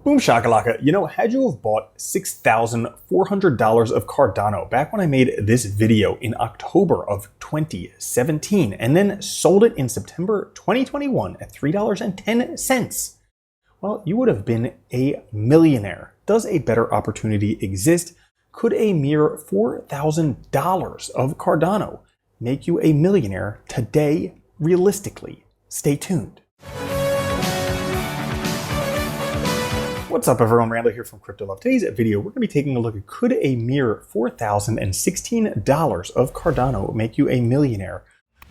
Boom shakalaka. You know, had you have bought $6,400 of Cardano back when I made this video in October of 2017 and then sold it in September 2021 at $3.10, well, you would have been a millionaire. Does a better opportunity exist? Could a mere $4,000 of Cardano make you a millionaire today, realistically? Stay tuned. What's up everyone, Randall here from Crypto Love. Today's video, we're going to be taking a look at could a mere $4,016 of Cardano make you a millionaire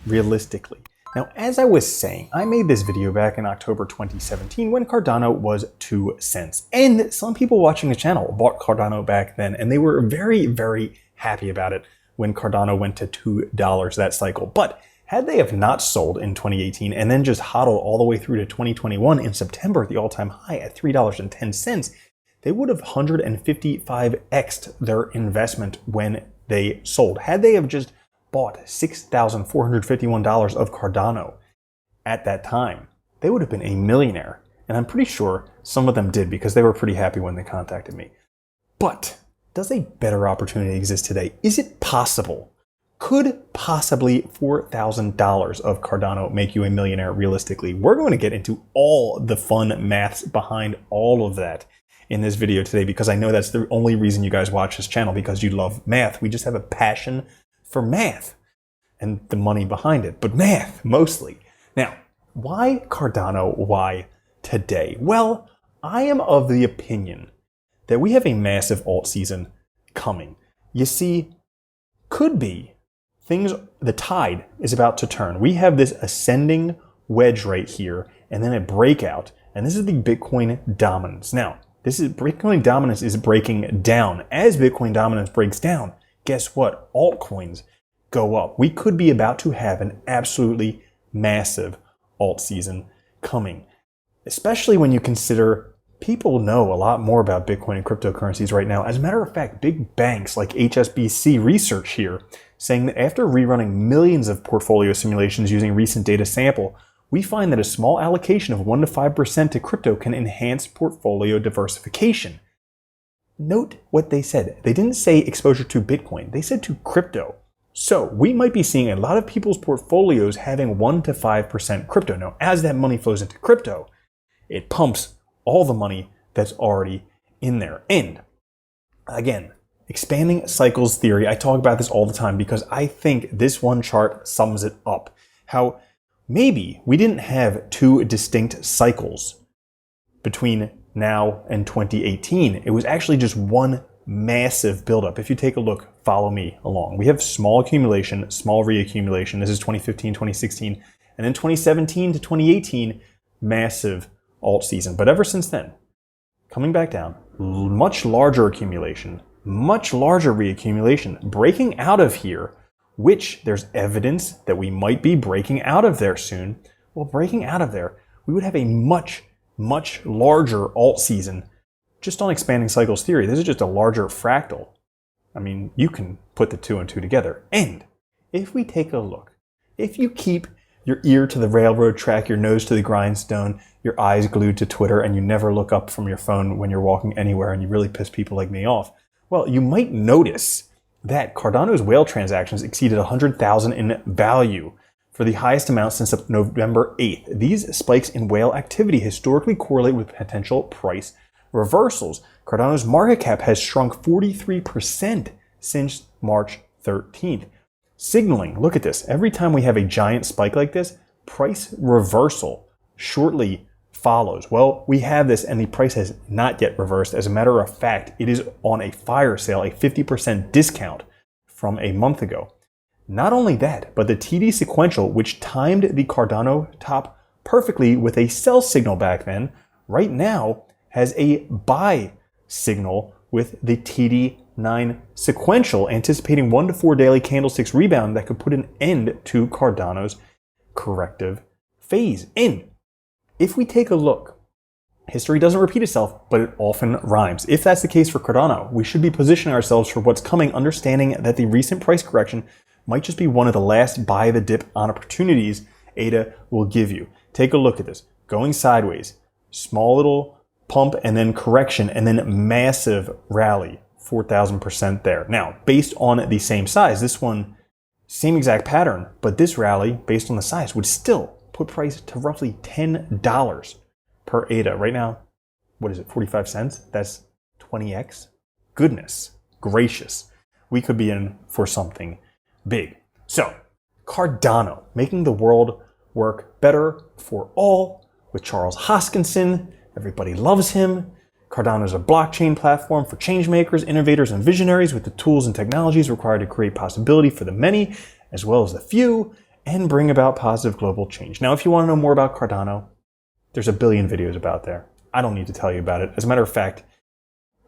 realistically? Now, as I was saying, I made this video back in October 2017 when Cardano was 2 cents. And some people watching the channel bought Cardano back then, and they were very, very happy about it when Cardano went to $2 that cycle. But had they have not sold in 2018 and then just hodled all the way through to 2021 in September at the all-time high at $3.10, they would have 155x'd their investment when they sold. Had they have just bought $6,451 of Cardano at that time, they would have been a millionaire. And I'm pretty sure some of them did because they were pretty happy when they contacted me. But does a better opportunity exist today? Is it possible? Could possibly $4,000 of Cardano make you a millionaire realistically? We're going to get into all the fun maths behind all of that in this video today because I know that's the only reason you guys watch this channel, because you love math. We just have a passion for math and the money behind it, but math mostly. Now, why Cardano? Why today? Well, I am of the opinion that we have a massive alt season coming. You see, could be the tide is about to turn. We have this ascending wedge right here and then a breakout, and this is the Bitcoin dominance. Now, Bitcoin dominance is breaking down. As Bitcoin dominance breaks down, guess what? Altcoins go up. We could be about to have an absolutely massive alt season coming, especially when you consider people know a lot more about Bitcoin and cryptocurrencies right now. As a matter of fact, big banks like HSBC Research here saying that after rerunning millions of portfolio simulations using recent data sample, we find that a small allocation of 1 to 5% to crypto can enhance portfolio diversification. Note what they said. They didn't say exposure to Bitcoin. They said to crypto. So we might be seeing a lot of people's portfolios having 1 to 5% crypto. Now, as that money flows into crypto, it pumps all the money that's already in there. And again, expanding cycles theory, I talk about this all the time because I think this one chart sums it up. How maybe we didn't have 2 distinct cycles between now and 2018. It was actually just one massive buildup. If you take a look, follow me along. We have small accumulation, small reaccumulation. This is 2015, 2016, and then 2017 to 2018, massive alt season. But ever since then, coming back down, much larger accumulation, much larger reaccumulation, breaking out of here, which there's evidence that we might be breaking out of there soon. Well, breaking out of there, we would have a much, much larger alt season just on expanding cycles theory. This is just a larger fractal. I mean, you can put the 2 and 2 together. And if we take a look, if you keep your ear to the railroad track, your nose to the grindstone, your eyes glued to Twitter, and you never look up from your phone when you're walking anywhere and you really piss people like me off, well, you might notice that Cardano's whale transactions exceeded 100,000 in value for the highest amount since November 8th. These spikes in whale activity historically correlate with potential price reversals. Cardano's market cap has shrunk 43% since March 13th. Signaling, look at this, every time we have a giant spike like this, price reversal shortly follows. Well, we have this and the price has not yet reversed. As a matter of fact, it is on a fire sale, a 50% discount from a month ago. Not only that, but the TD sequential, which timed the Cardano top perfectly with a sell signal back then, right now has a buy signal with the TD9 sequential, anticipating 1 to 4 daily candlesticks rebound that could put an end to Cardano's corrective phase. And if we take a look, history doesn't repeat itself, but it often rhymes. If that's the case for Cardano, we should be positioning ourselves for what's coming, understanding that the recent price correction might just be one of the last buy the dip on opportunities ADA will give you. Take a look at this. Going sideways, small little pump and then correction and then massive rally, 4,000% there. Now, based on the same size, this one, same exact pattern, but this rally, based on the size, would still put price to roughly $10 per ADA. Right now, what is it, 45 cents? That's 20x. Goodness gracious. We could be in for something big. So, Cardano, making the world work better for all with Charles Hoskinson. Everybody loves him. Cardano is a blockchain platform for change makers, innovators, and visionaries with the tools and technologies required to create possibility for the many as well as the few and bring about positive global change. Now, if you want to know more about Cardano, there's a billion videos about there. I don't need to tell you about it. As a matter of fact,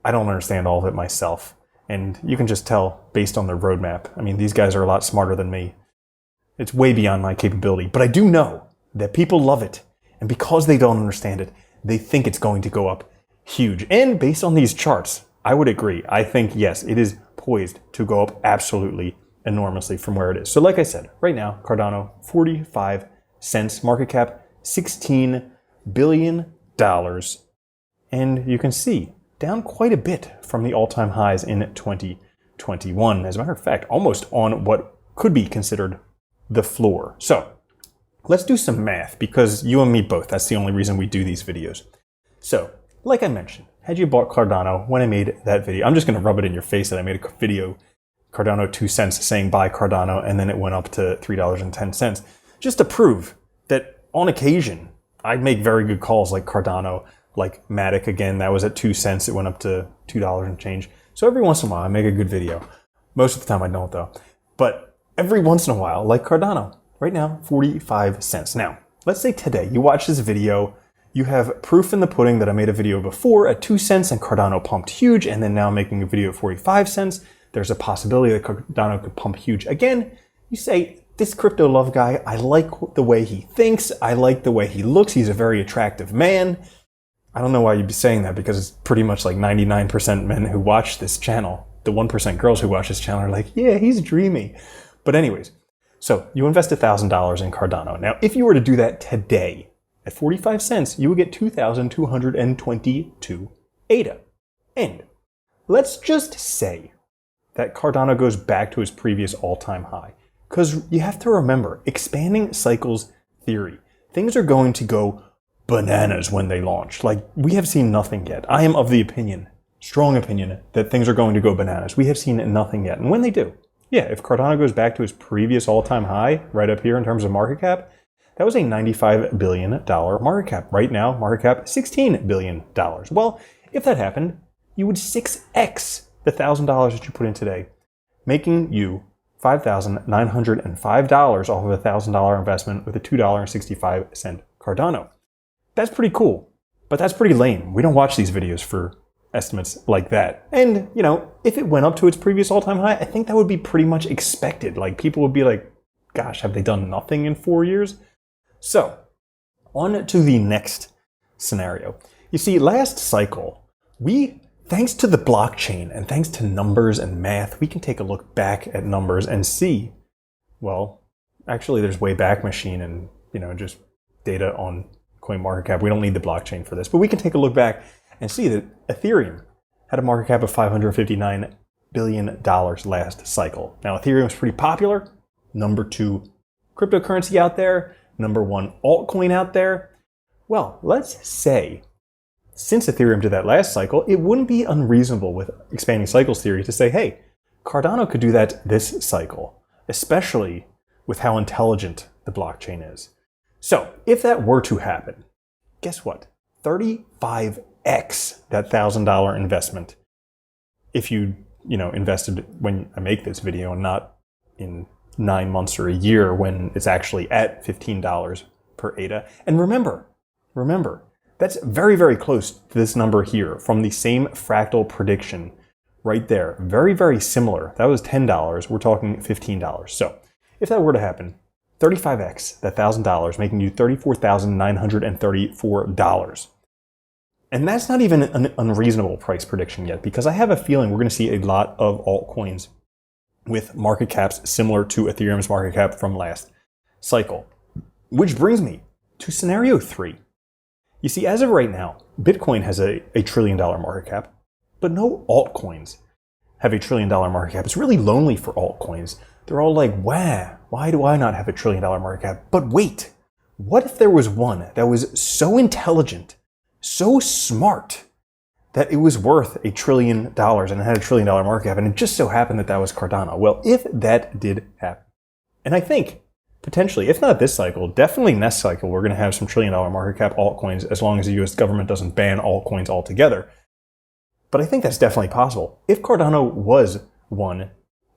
I don't understand all of it myself. And you can just tell based on their roadmap. I mean, these guys are a lot smarter than me. It's way beyond my capability. But I do know that people love it. And because they don't understand it, they think it's going to go up huge. And based on these charts, I would agree. I think, yes, it is poised to go up absolutely enormously from where it is. So like I said, right now, Cardano, 45 cents, market cap, $16 billion. And you can see, down quite a bit from the all-time highs in 2021. As a matter of fact, almost on what could be considered the floor. So let's do some math because you and me both, that's the only reason we do these videos. So like I mentioned, had you bought Cardano when I made that video, I'm just going to rub it in your face that I made a video, Cardano 2 cents, saying buy Cardano, and then it went up to $3.10, just to prove that on occasion, I'd make very good calls like Cardano, like Matic again, that was at 2 cents, it went up to $2 and change. So every once in a while, I make a good video. Most of the time I don't though. But every once in a while, like Cardano, right now, 45 cents. Now, let's say today you watch this video, you have proof in the pudding that I made a video before at 2 cents and Cardano pumped huge, and then now I'm making a video at 45 cents. There's a possibility that Cardano could pump huge again. You say, this crypto love guy, I like the way he thinks. I like the way he looks. He's a very attractive man. I don't know why you'd be saying that because it's pretty much like 99% men who watch this channel. The 1% girls who watch this channel are like, yeah, he's dreamy. But anyways, so you invest $1,000 in Cardano. Now, if you were to do that today at 45 cents, you would get 2,222 ADA. And let's just say that Cardano goes back to its previous all-time high. Because you have to remember, expanding cycles theory, things are going to go bananas when they launch. Like, we have seen nothing yet. I am of the opinion, strong opinion, that things are going to go bananas. We have seen nothing yet. And when they do, yeah, if Cardano goes back to its previous all-time high, right up here in terms of market cap, that was a $95 billion market cap. Right now, market cap, $16 billion. Well, if that happened, you would 6x the $1,000 that you put in today, making you $5,905 off of a $1,000 investment with a $2.65 Cardano. That's pretty cool, but that's pretty lame. We don't watch these videos for estimates like that. And, you know, if it went up to its previous all-time high, I think that would be pretty much expected. Like, people would be like, gosh, have they done nothing in 4 years? So, on to the next scenario. You see, last cycle, thanks to the blockchain and thanks to numbers and math, we can take a look back at numbers and see, well, actually there's Wayback Machine and, you know, just data on CoinMarketCap. We don't need the blockchain for this, but we can take a look back and see that Ethereum had a market cap of $559 billion last cycle. Now, Ethereum is pretty popular, number 2 cryptocurrency out there, number 1 altcoin out there. Well, let's say, since Ethereum did that last cycle, it wouldn't be unreasonable with expanding cycles theory to say, hey, Cardano could do that this cycle, especially with how intelligent the blockchain is. So if that were to happen, guess what? 35x that $1,000 investment if you invested when I make this video and not in 9 months or a year when it's actually at $15 per ADA. And remember, that's very, very close to this number here from the same fractal prediction right there. Very, very similar. That was $10. We're talking $15. So if that were to happen, 35x that $1,000, making you $34,934. And that's not even an unreasonable price prediction yet, because I have a feeling we're going to see a lot of altcoins with market caps similar to Ethereum's market cap from last cycle. Which brings me to scenario 3. You see, as of right now, Bitcoin has a $1 trillion market cap, but no altcoins have a $1 trillion market cap. It's really lonely for altcoins. They're all like, wow, why do I not have a $1 trillion market cap? But wait, what if there was one that was so intelligent, so smart, that it was worth $1 trillion and it had a $1 trillion market cap, and it just so happened that that was Cardano? Well, if that did happen, and I think potentially, if not this cycle, definitely next cycle, we're going to have some $1 trillion market cap altcoins as long as the US government doesn't ban altcoins altogether. But I think that's definitely possible. If Cardano was one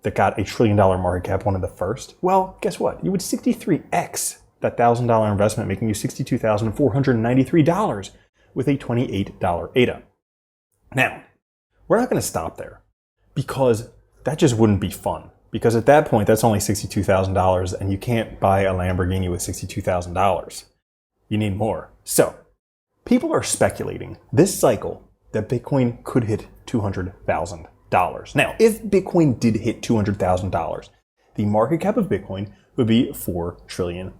that got a $1 trillion market cap, one of the first, well, guess what? You would 63x that $1,000 investment, making you $62,493 with a $28 ADA. Now, we're not going to stop there because that just wouldn't be fun. Because at that point, that's only $62,000 and you can't buy a Lamborghini with $62,000. You need more. So, people are speculating this cycle that Bitcoin could hit $200,000. Now, if Bitcoin did hit $200,000, the market cap of Bitcoin would be $4 trillion.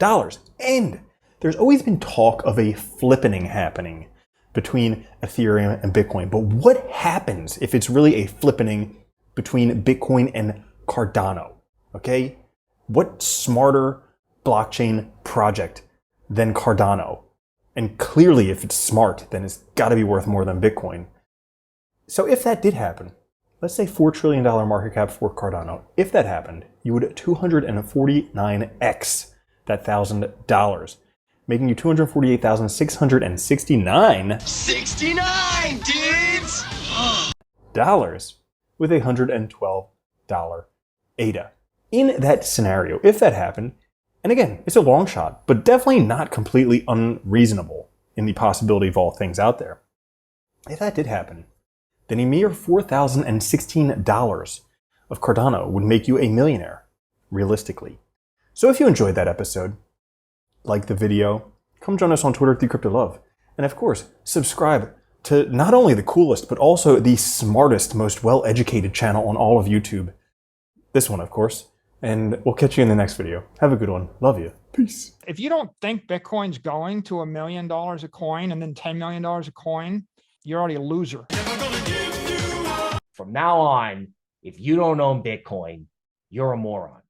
And there's always been talk of a flippening happening between Ethereum and Bitcoin. But what happens if it's really a flippening between Bitcoin and Cardano? Okay? What smarter blockchain project than Cardano? And clearly, if it's smart, then it's got to be worth more than Bitcoin. So if that did happen, let's say $4 trillion market cap for Cardano. If that happened, you would 249x that $1,000, making you $248,669 dudes! dollars with a $112 ADA. In that scenario, if that happened, and again, it's a long shot, but definitely not completely unreasonable in the possibility of all things out there. If that did happen, then a mere $4,016 of Cardano would make you a millionaire, realistically. So if you enjoyed that episode, like the video, come join us on Twitter at @TheCryptoLove. And of course, subscribe to not only the coolest, but also the smartest, most well-educated channel on all of YouTube. This one, of course. And we'll catch you in the next video. Have a good one. Love you. Peace. If you don't think Bitcoin's going to $1 million a coin and then $10 million a coin, you're already a loser. From now on, if you don't own Bitcoin, you're a moron.